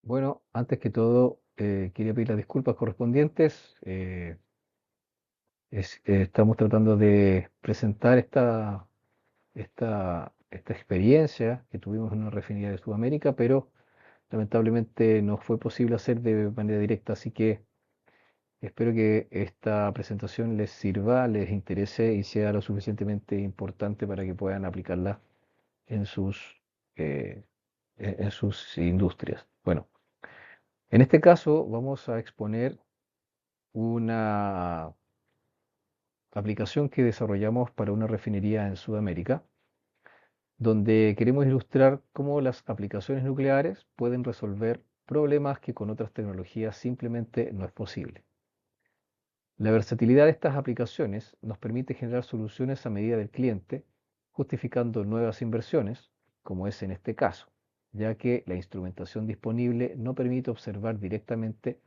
Bueno, antes que todo, quería pedir las disculpas correspondientes. Estamos tratando de presentar esta experiencia que tuvimos en una refinería de Sudamérica, pero lamentablemente no fue posible hacer de manera directa, así que espero que esta presentación les sirva, les interese y sea lo suficientemente importante para que puedan aplicarla en eh, en sus industrias. Bueno, en este caso vamos a exponer una aplicación que desarrollamos para una refinería en Sudamérica, donde queremos ilustrar cómo las aplicaciones nucleares pueden resolver problemas que con otras tecnologías simplemente no es posible. La versatilidad de estas aplicaciones nos permite generar soluciones a medida del cliente, justificando nuevas inversiones, como es en este caso, ya que la instrumentación disponible no permite observar directamente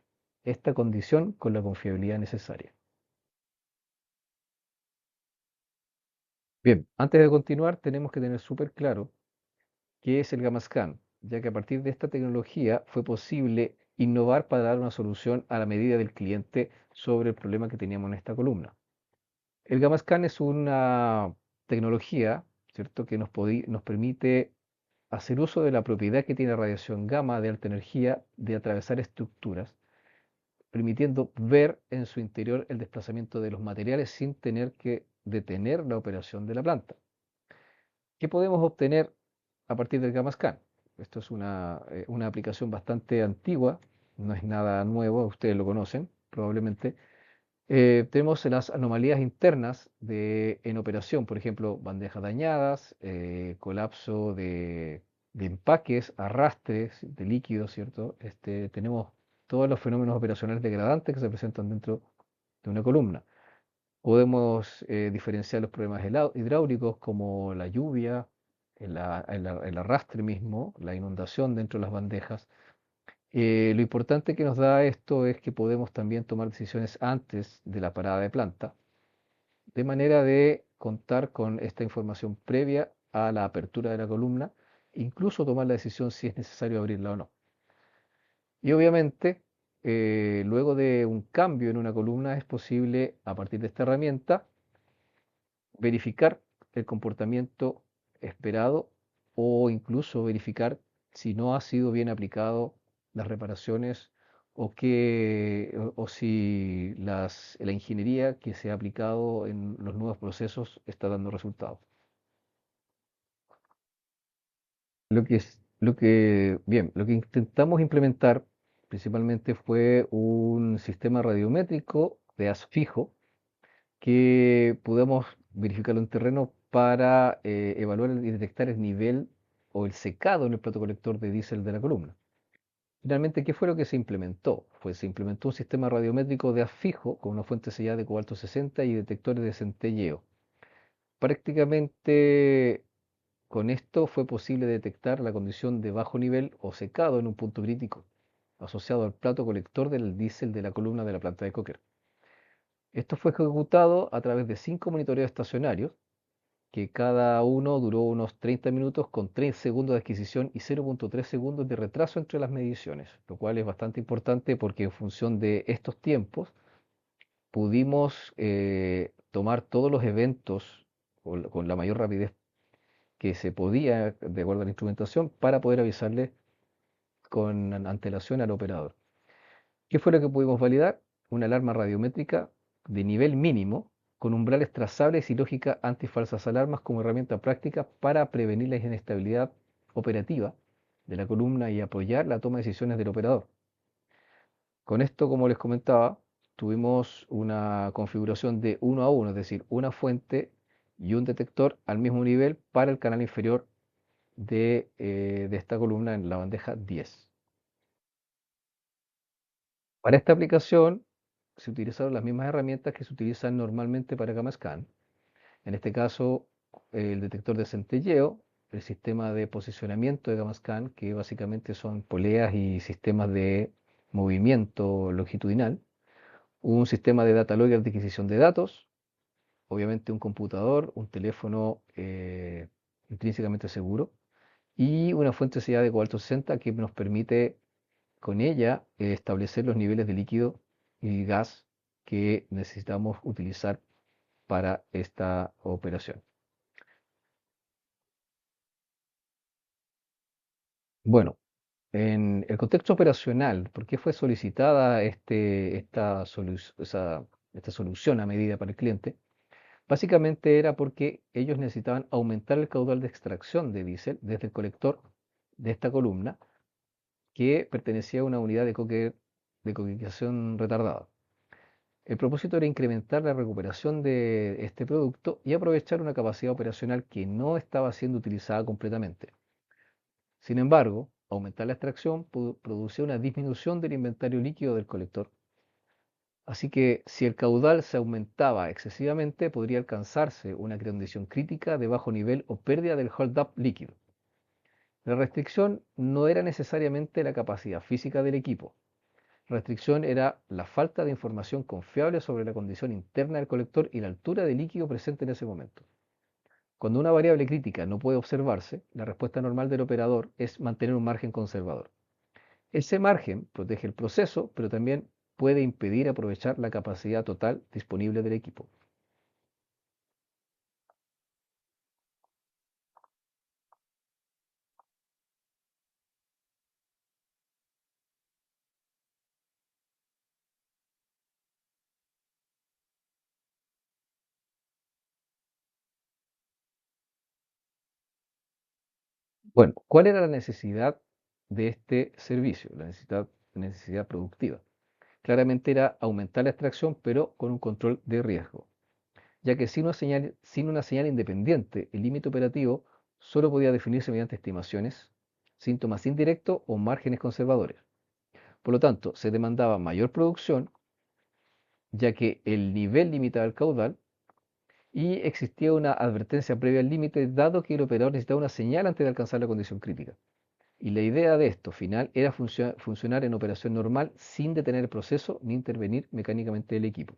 esta condición con la confiabilidad necesaria. Bien, antes de continuar tenemos que tener súper claro qué es el Gamascan, ya que a partir de esta tecnología fue posible innovar para dar una solución a la medida del cliente sobre el problema que teníamos en esta columna. El Gamascan es una tecnología, ¿cierto?, que nos permite hacer uso de la propiedad que tiene la radiación gamma de alta energía de atravesar estructuras, permitiendo ver en su interior el desplazamiento de los materiales sin tener que detener la operación de la planta. ¿Qué podemos obtener a partir del Gamascan? Esto es una aplicación bastante antigua, no es nada nuevo, ustedes lo conocen probablemente. Tenemos las anomalías internas en operación, por ejemplo, bandejas dañadas, colapso de empaques, arrastres de líquidos, ¿cierto? Tenemos todos los fenómenos operacionales degradantes que se presentan dentro de una columna. Podemos diferenciar los problemas hidráulicos como la lluvia, el arrastre mismo, la inundación dentro de las bandejas. Lo importante que nos da esto es que podemos también tomar decisiones antes de la parada de planta, de manera de contar con esta información previa a la apertura de la columna, incluso tomar la decisión si es necesario abrirla o no. Y obviamente, luego de un cambio en una columna es posible, a partir de esta herramienta, verificar el comportamiento esperado o incluso verificar si no ha sido bien aplicado las reparaciones o si la ingeniería que se ha aplicado en los nuevos procesos está dando resultados. Lo que intentamos implementar principalmente fue un sistema radiométrico de haz fijo que podamos verificarlo en terreno para evaluar y detectar el nivel o el secado en el plato colector de diésel de la columna. Finalmente, ¿qué fue lo que se implementó? Pues se implementó un sistema radiométrico de haz fijo con una fuente sellada de cobalto 60 y detectores de centelleo. Prácticamente con esto fue posible detectar la condición de bajo nivel o secado en un punto crítico asociado al plato colector del diésel de la columna de la planta de coker. Esto fue ejecutado a través de 5 monitoreos estacionarios, que cada uno duró unos 30 minutos con 3 segundos de adquisición y 0.3 segundos de retraso entre las mediciones, lo cual es bastante importante porque en función de estos tiempos pudimos tomar todos los eventos con la mayor rapidez que se podía, de acuerdo a la instrumentación, para poder avisarle con antelación al operador. ¿Qué fue lo que pudimos validar? Una alarma radiométrica de nivel mínimo con umbrales trazables y lógica antifalsas alarmas como herramienta práctica para prevenir la inestabilidad operativa de la columna y apoyar la toma de decisiones del operador. Con esto, como les comentaba, tuvimos una configuración de 1 a 1, es decir, una fuente y un detector al mismo nivel para el canal inferior de esta columna en la bandeja 10. Para esta aplicación se utilizaron las mismas herramientas que se utilizan normalmente para Gamascan. En este caso, el detector de centelleo, el sistema de posicionamiento de Gamascan, que básicamente son poleas y sistemas de movimiento longitudinal, un sistema de data logger de adquisición de datos, obviamente un computador, un teléfono intrínsecamente seguro y una fuente sellada de cobalto 60 que nos permite con ella establecer los niveles de líquido y gas que necesitamos utilizar para esta operación. Bueno, en el contexto operacional, ¿por qué fue solicitada esta solución a medida para el cliente? Básicamente era porque ellos necesitaban aumentar el caudal de extracción de diésel desde el colector de esta columna que pertenecía a una unidad de coquerización retardada. El propósito era incrementar la recuperación de este producto y aprovechar una capacidad operacional que no estaba siendo utilizada completamente. Sin embargo, aumentar la extracción producía una disminución del inventario líquido del colector. Así que si el caudal se aumentaba excesivamente, podría alcanzarse una condición crítica de bajo nivel o pérdida del hold-up líquido. La restricción no era necesariamente la capacidad física del equipo. La restricción era la falta de información confiable sobre la condición interna del colector y la altura de líquido presente en ese momento. Cuando una variable crítica no puede observarse, la respuesta normal del operador es mantener un margen conservador. Ese margen protege el proceso, pero también puede impedir aprovechar la capacidad total disponible del equipo. Bueno, ¿cuál era la necesidad de este servicio? La necesidad productiva. Claramente era aumentar la extracción, pero con un control de riesgo, ya que sin una señal independiente, el límite operativo solo podía definirse mediante estimaciones, síntomas indirectos o márgenes conservadores. Por lo tanto, se demandaba mayor producción, ya que el nivel limitaba el caudal y existía una advertencia previa al límite, dado que el operador necesitaba una señal antes de alcanzar la condición crítica. Y la idea de esto final era funcionar en operación normal sin detener el proceso ni intervenir mecánicamente el equipo.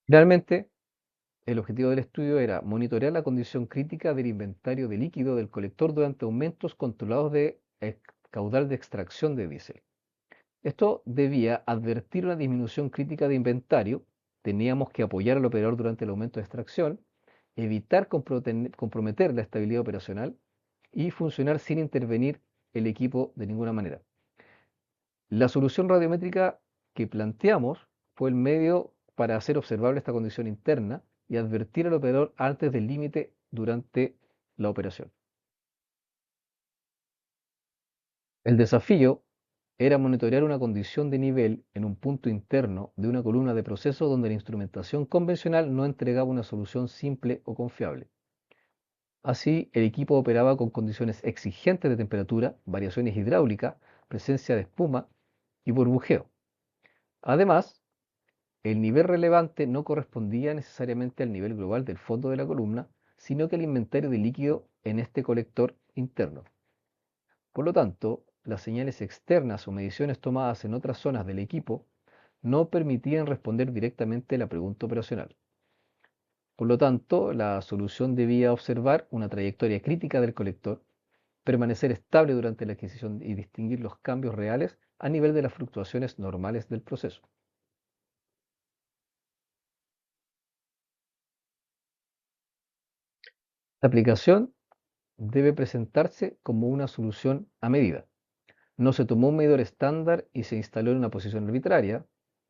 Finalmente, el objetivo del estudio era monitorear la condición crítica del inventario de líquido del colector durante aumentos controlados de caudal de extracción de diésel. Esto debía advertir una disminución crítica de inventario, teníamos que apoyar al operador durante el aumento de extracción, evitar comprometer la estabilidad operacional y funcionar sin intervenir el equipo de ninguna manera. La solución radiométrica que planteamos fue el medio para hacer observable esta condición interna y advertir al operador antes del límite durante la operación. El desafío era monitorear una condición de nivel en un punto interno de una columna de proceso donde la instrumentación convencional no entregaba una solución simple o confiable. Así, el equipo operaba con condiciones exigentes de temperatura, variaciones hidráulicas, presencia de espuma y burbujeo. Además, el nivel relevante no correspondía necesariamente al nivel global del fondo de la columna, sino que al inventario de líquido en este colector interno. Por lo tanto, las señales externas o mediciones tomadas en otras zonas del equipo no permitían responder directamente a la pregunta operacional. Por lo tanto, la solución debía observar una trayectoria crítica del colector, permanecer estable durante la adquisición y distinguir los cambios reales a nivel de las fluctuaciones normales del proceso. La aplicación debe presentarse como una solución a medida. No se tomó un medidor estándar y se instaló en una posición arbitraria,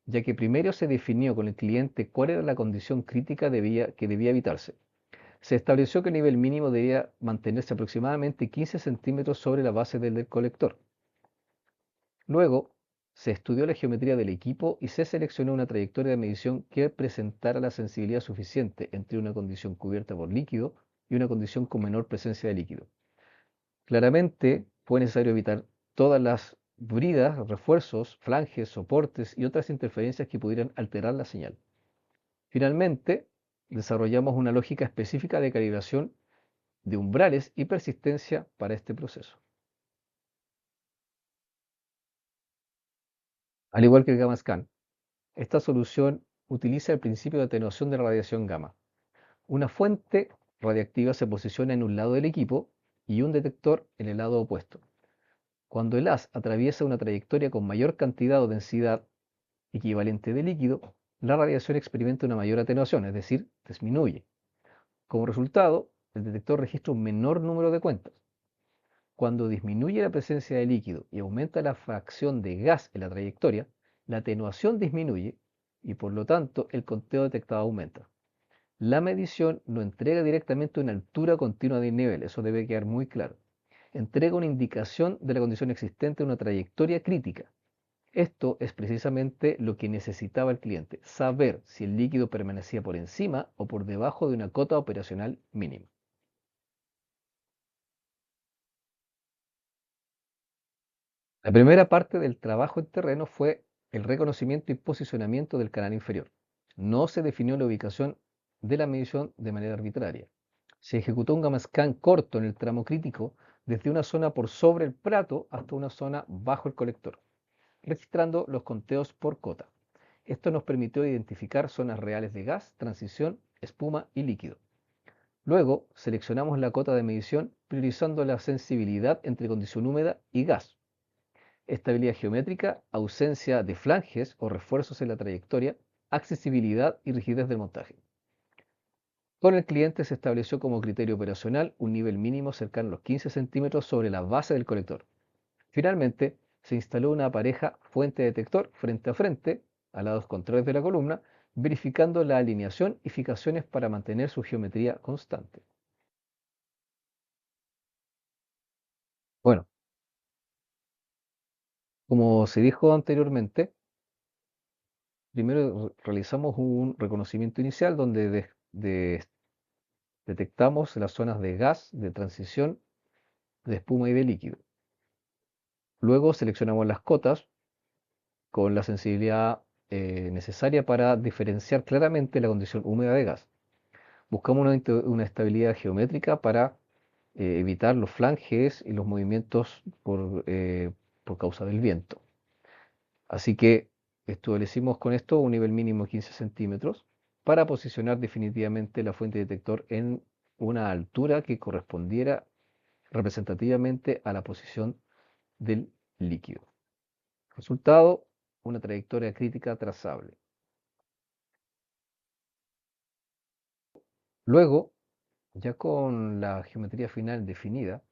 ya que primero se definió con el cliente cuál era la condición crítica que debía evitarse. Se estableció que el nivel mínimo debía mantenerse aproximadamente 15 centímetros sobre la base del colector. Luego, se estudió la geometría del equipo y se seleccionó una trayectoria de medición que presentara la sensibilidad suficiente entre una condición cubierta por líquido y una condición con menor presencia de líquido. Claramente fue necesario evitar todas las bridas, refuerzos, flanges, soportes y otras interferencias que pudieran alterar la señal. Finalmente, desarrollamos una lógica específica de calibración de umbrales y persistencia para este proceso. Al igual que el gamma scan, esta solución utiliza el principio de atenuación de radiación gamma. Una fuente radiactiva se posiciona en un lado del equipo y un detector en el lado opuesto. Cuando el haz atraviesa una trayectoria con mayor cantidad o densidad equivalente de líquido, la radiación experimenta una mayor atenuación, es decir, disminuye. Como resultado, el detector registra un menor número de cuentas. Cuando disminuye la presencia de líquido y aumenta la fracción de gas en la trayectoria, la atenuación disminuye y por lo tanto el conteo detectado aumenta. La medición no entrega directamente una altura continua de nivel, eso debe quedar muy claro. Entrega una indicación de la condición existente en una trayectoria crítica. Esto es precisamente lo que necesitaba el cliente, saber si el líquido permanecía por encima o por debajo de una cota operacional mínima. La primera parte del trabajo en terreno fue el reconocimiento y posicionamiento del canal inferior. No se definió la ubicación de la medición de manera arbitraria. Se ejecutó un gamascan corto en el tramo crítico desde una zona por sobre el plato hasta una zona bajo el colector, registrando los conteos por cota. Esto nos permitió identificar zonas reales de gas, transición, espuma y líquido. Luego seleccionamos la cota de medición priorizando la sensibilidad entre condición húmeda y gas, estabilidad geométrica, ausencia de flanges o refuerzos en la trayectoria, accesibilidad y rigidez del montaje. Con el cliente se estableció como criterio operacional un nivel mínimo cercano a los 15 centímetros sobre la base del colector. Finalmente, se instaló una pareja fuente-detector frente a frente, a lados contrarios de la columna, verificando la alineación y fijaciones para mantener su geometría constante. Bueno, como se dijo anteriormente, primero realizamos un reconocimiento inicial donde detectamos las zonas de gas, de transición, de espuma y de líquido. Luego seleccionamos las cotas con la sensibilidad necesaria para diferenciar claramente la condición húmeda de gas. Buscamos una estabilidad geométrica para evitar los flanges y los movimientos por causa del viento. Así que establecimos con esto un nivel mínimo de 15 centímetros para posicionar definitivamente la fuente detector en una altura que correspondiera representativamente a la posición del líquido. Resultado, una trayectoria crítica trazable. Luego, ya con la geometría final definida,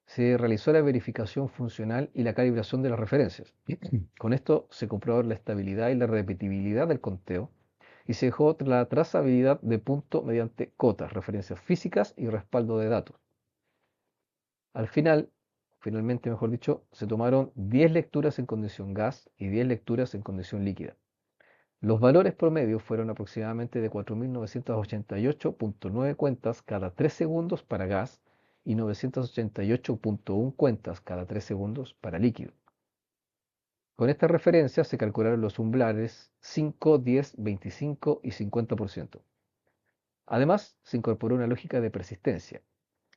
se realizó la verificación funcional y la calibración de las referencias. Con esto se comprobó la estabilidad y la repetibilidad del conteo y se dejó la trazabilidad de punto mediante cotas, referencias físicas y respaldo de datos. Al final, finalmente mejor dicho, se tomaron 10 lecturas en condición gas y 10 lecturas en condición líquida. Los valores promedios fueron aproximadamente de 4.988.9 cuentas cada 3 segundos para gas y 988.1 cuentas cada 3 segundos para líquido. Con estas referencias se calcularon los umbrales 5, 10, 25 y 50%. Además, se incorporó una lógica de persistencia.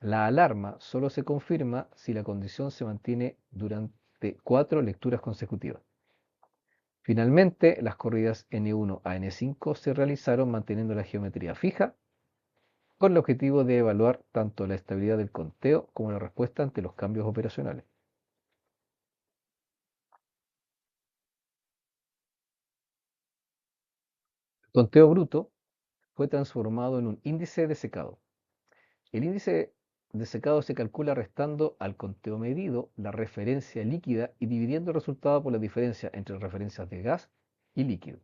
La alarma solo se confirma si la condición se mantiene durante 4 lecturas consecutivas. Finalmente, las corridas N1 a N5 se realizaron manteniendo la geometría fija con el objetivo de evaluar tanto la estabilidad del conteo como la respuesta ante los cambios operacionales. El conteo bruto fue transformado en un índice de secado. El índice de secado se calcula restando al conteo medido la referencia líquida y dividiendo el resultado por la diferencia entre referencias de gas y líquido.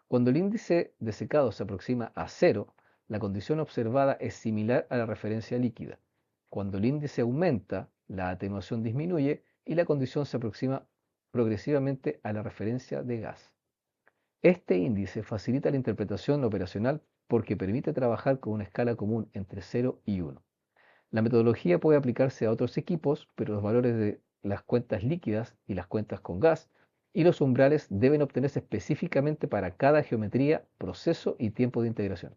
Cuando el índice de secado se aproxima a cero, la condición observada es similar a la referencia líquida. Cuando el índice aumenta, la atenuación disminuye y la condición se aproxima progresivamente a la referencia de gas. Este índice facilita la interpretación operacional porque permite trabajar con una escala común entre 0 y 1. La metodología puede aplicarse a otros equipos, pero los valores de las cuentas líquidas y las cuentas con gas y los umbrales deben obtenerse específicamente para cada geometría, proceso y tiempo de integración.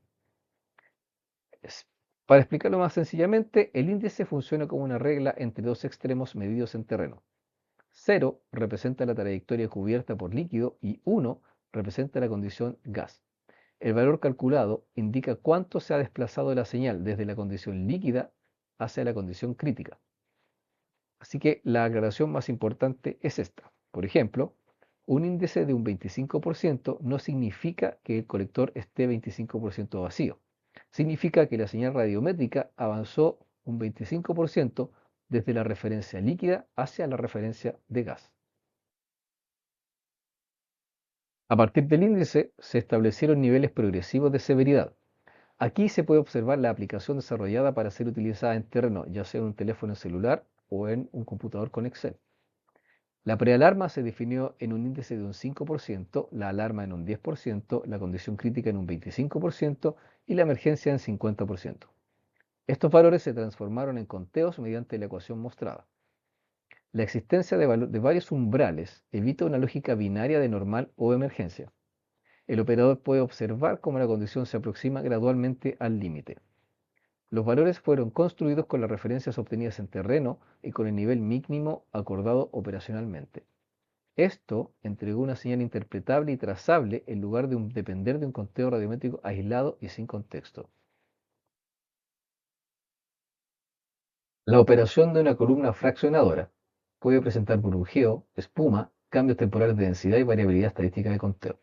Para explicarlo más sencillamente, el índice funciona como una regla entre dos extremos medidos en terreno. 0 representa la trayectoria cubierta por líquido y 1 representa la condición gas. El valor calculado indica cuánto se ha desplazado la señal desde la condición líquida hacia la condición crítica. Así que la aclaración más importante es esta. Por ejemplo, un índice de un 25% no significa que el colector esté 25% vacío. Significa que la señal radiométrica avanzó un 25% desde la referencia líquida hacia la referencia de gas. A partir del índice se establecieron niveles progresivos de severidad. Aquí se puede observar la aplicación desarrollada para ser utilizada en terreno, ya sea en un teléfono celular o en un computador con Excel. La prealarma se definió en un índice de un 5%, la alarma en un 10%, la condición crítica en un 25% y la emergencia en 50%. Estos valores se transformaron en conteos mediante la ecuación mostrada. La existencia de varios umbrales evita una lógica binaria de normal o emergencia. El operador puede observar cómo la condición se aproxima gradualmente al límite. Los valores fueron construidos con las referencias obtenidas en terreno y con el nivel mínimo acordado operacionalmente. Esto entregó una señal interpretable y trazable en lugar de depender de un conteo radiométrico aislado y sin contexto. La operación de una columna fraccionadora puede presentar burbujeo, espuma, cambios temporales de densidad y variabilidad estadística de conteo.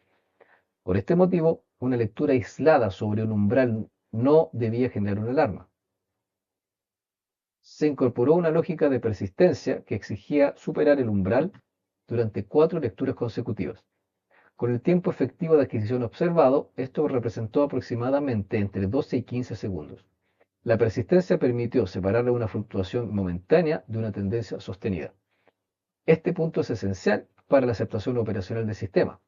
Por este motivo, una lectura aislada sobre un umbral no debía generar una alarma. Se incorporó una lógica de persistencia que exigía superar el umbral durante 4 lecturas consecutivas. Con el tiempo efectivo de adquisición observado, esto representó aproximadamente entre 12 y 15 segundos. La persistencia permitió separar una fluctuación momentánea de una tendencia sostenida. Este punto es esencial para la aceptación operacional del sistema.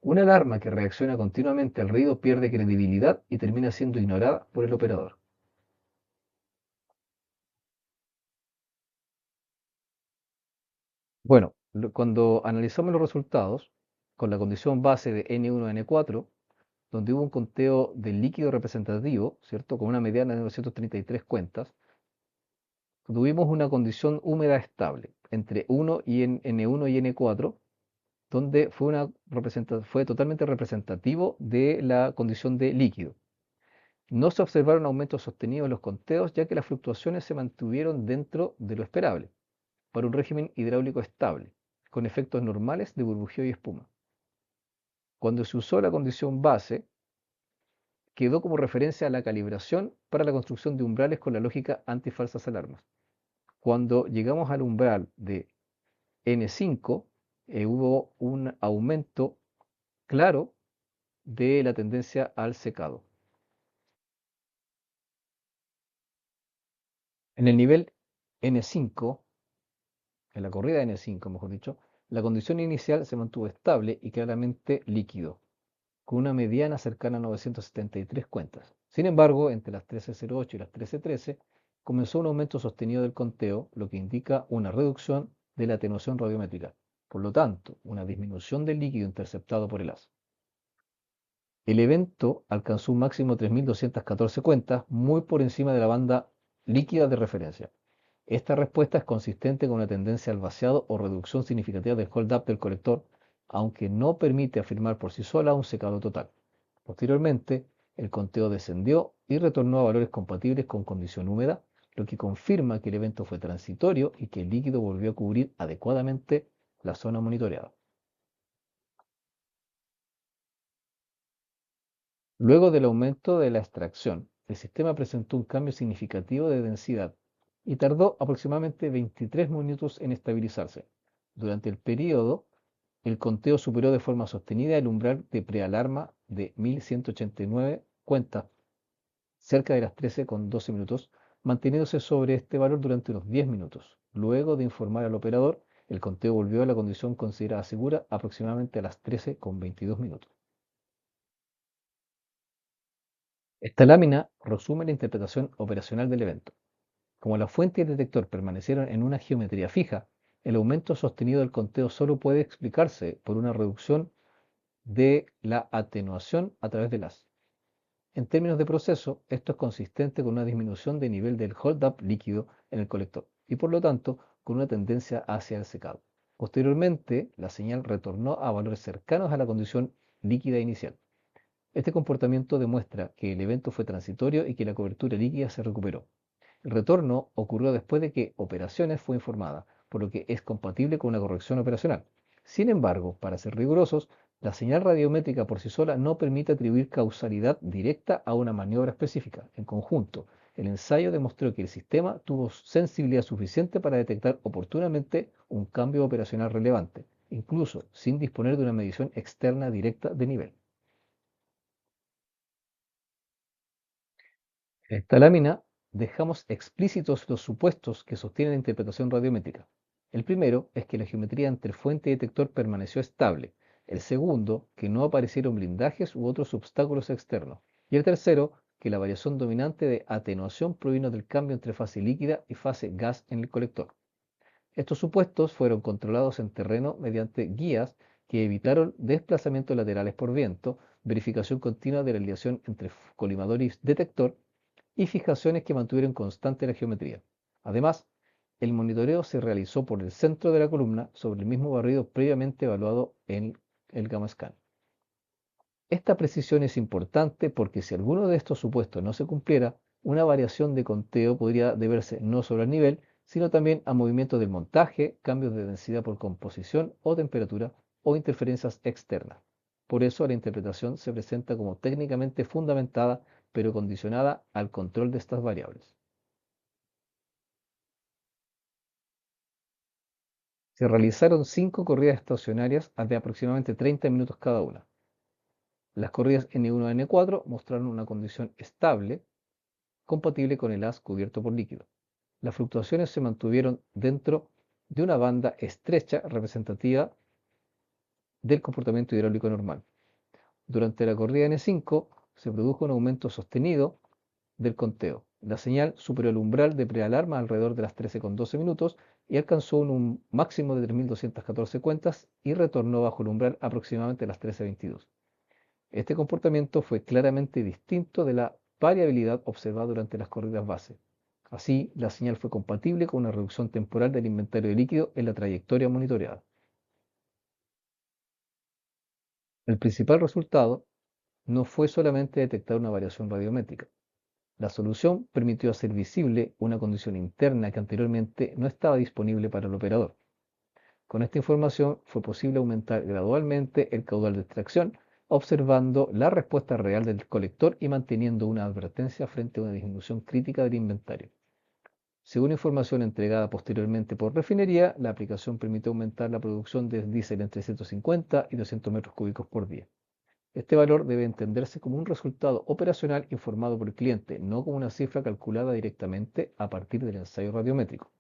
Una alarma que reacciona continuamente al ruido pierde credibilidad y termina siendo ignorada por el operador. Bueno, cuando analizamos los resultados con la condición base de N1 a N4, donde hubo un conteo del líquido representativo, ¿cierto? Con una mediana de 933 cuentas, tuvimos una condición húmeda estable entre 1 y N1 y N4, donde fue totalmente representativo de la condición de líquido. No se observaron aumentos sostenidos en los conteos, ya que las fluctuaciones se mantuvieron dentro de lo esperable, para un régimen hidráulico estable, con efectos normales de burbujeo y espuma. Cuando se usó la condición base, quedó como referencia a la calibración para la construcción de umbrales con la lógica antifalsas alarmas. Cuando llegamos al umbral de N5, hubo un aumento claro de la tendencia al secado. En el nivel N5, en la corrida N5, mejor dicho, la condición inicial se mantuvo estable y claramente líquido, con una mediana cercana a 973 cuentas. Sin embargo, entre las 13:08 y las 13:13 comenzó un aumento sostenido del conteo, lo que indica una reducción de la atenuación radiométrica, por lo tanto, una disminución del líquido interceptado por el haz. El evento alcanzó un máximo de 3.214 cuentas, muy por encima de la banda líquida de referencia. Esta respuesta es consistente con una tendencia al vaciado o reducción significativa del hold-up del colector, aunque no permite afirmar por sí sola un secado total. Posteriormente, el conteo descendió y retornó a valores compatibles con condición húmeda, lo que confirma que el evento fue transitorio y que el líquido volvió a cubrir adecuadamente la zona monitoreada. Luego del aumento de la extracción, el sistema presentó un cambio significativo de densidad y tardó aproximadamente 23 minutos en estabilizarse. Durante el periodo, el conteo superó de forma sostenida el umbral de prealarma de 1189 cuentas, cerca de las 13:12 minutos, manteniéndose sobre este valor durante unos 10 minutos. Luego de informar al operador, el conteo volvió a la condición considerada segura aproximadamente a las 13:22 minutos. Esta lámina resume la interpretación operacional del evento. Como la fuente y el detector permanecieron en una geometría fija, el aumento sostenido del conteo solo puede explicarse por una reducción de la atenuación a través del haz. En términos de proceso, esto es consistente con una disminución de nivel del hold-up líquido en el colector y por lo tanto con una tendencia hacia el secado. Posteriormente, la señal retornó a valores cercanos a la condición líquida inicial. Este comportamiento demuestra que el evento fue transitorio y que la cobertura líquida se recuperó. El retorno ocurrió después de que operaciones fue informada, por lo que es compatible con una corrección operacional. Sin embargo, para ser rigurosos, la señal radiométrica por sí sola no permite atribuir causalidad directa a una maniobra específica. En conjunto, el ensayo demostró que el sistema tuvo sensibilidad suficiente para detectar oportunamente un cambio operacional relevante, incluso sin disponer de una medición externa directa de nivel. En esta lámina dejamos explícitos los supuestos que sostienen la interpretación radiométrica. El primero es que la geometría entre fuente y detector permaneció estable. El segundo, que no aparecieron blindajes u otros obstáculos externos. Y el tercero, que la variación dominante de atenuación provino del cambio entre fase líquida y fase gas en el colector. Estos supuestos fueron controlados en terreno mediante guías que evitaron desplazamientos laterales por viento, verificación continua de la alineación entre colimador y detector y fijaciones que mantuvieron constante la geometría. Además, el monitoreo se realizó por el centro de la columna sobre el mismo barrido previamente evaluado en el gamma scan. Esta precisión es importante porque si alguno de estos supuestos no se cumpliera, una variación de conteo podría deberse no solo al nivel, sino también a movimientos del montaje, cambios de densidad por composición o temperatura o interferencias externas. Por eso la interpretación se presenta como técnicamente fundamentada, pero condicionada al control de estas variables. Se realizaron 5 corridas estacionarias de aproximadamente 30 minutos cada una. Las corridas N1 a N4 mostraron una condición estable, compatible con el haz cubierto por líquido. Las fluctuaciones se mantuvieron dentro de una banda estrecha representativa del comportamiento hidráulico normal. Durante la corrida N5 se produjo un aumento sostenido del conteo. La señal superó el umbral de prealarma alrededor de las 13:12 minutos y alcanzó un máximo de 3.214 cuentas y retornó bajo el umbral aproximadamente a las 13:22. Este comportamiento fue claramente distinto de la variabilidad observada durante las corridas base. Así, la señal fue compatible con una reducción temporal del inventario de líquido en la trayectoria monitoreada. El principal resultado no fue solamente detectar una variación radiométrica. La solución permitió hacer visible una condición interna que anteriormente no estaba disponible para el operador. Con esta información fue posible aumentar gradualmente el caudal de extracción, observando la respuesta real del colector y manteniendo una advertencia frente a una disminución crítica del inventario. Según información entregada posteriormente por refinería, la aplicación permite aumentar la producción de diésel entre 150 y 200 metros cúbicos por día. Este valor debe entenderse como un resultado operacional informado por el cliente, no como una cifra calculada directamente a partir del ensayo radiométrico.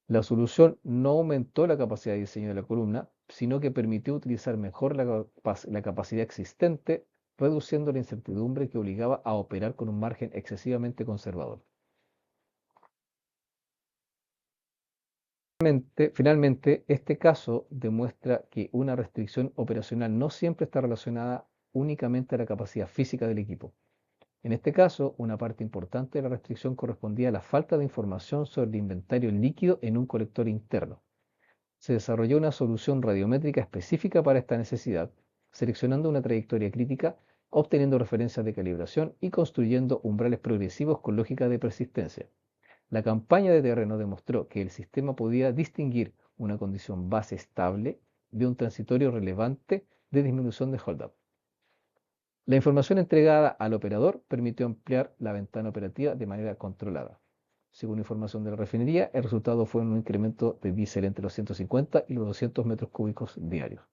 La solución no aumentó la capacidad de diseño de la columna, sino que permitió utilizar mejor la capacidad existente, reduciendo la incertidumbre que obligaba a operar con un margen excesivamente conservador. Finalmente, este caso demuestra que una restricción operacional no siempre está relacionada únicamente a la capacidad física del equipo. En este caso, una parte importante de la restricción correspondía a la falta de información sobre el inventario líquido en un colector interno. Se desarrolló una solución radiométrica específica para esta necesidad, seleccionando una trayectoria crítica, obteniendo referencias de calibración y construyendo umbrales progresivos con lógica de persistencia. La campaña de terreno demostró que el sistema podía distinguir una condición base estable de un transitorio relevante de disminución de holdup. La información entregada al operador permitió ampliar la ventana operativa de manera controlada. Según información de la refinería, el resultado fue un incremento de diésel entre los 150 y los 200 metros cúbicos diarios.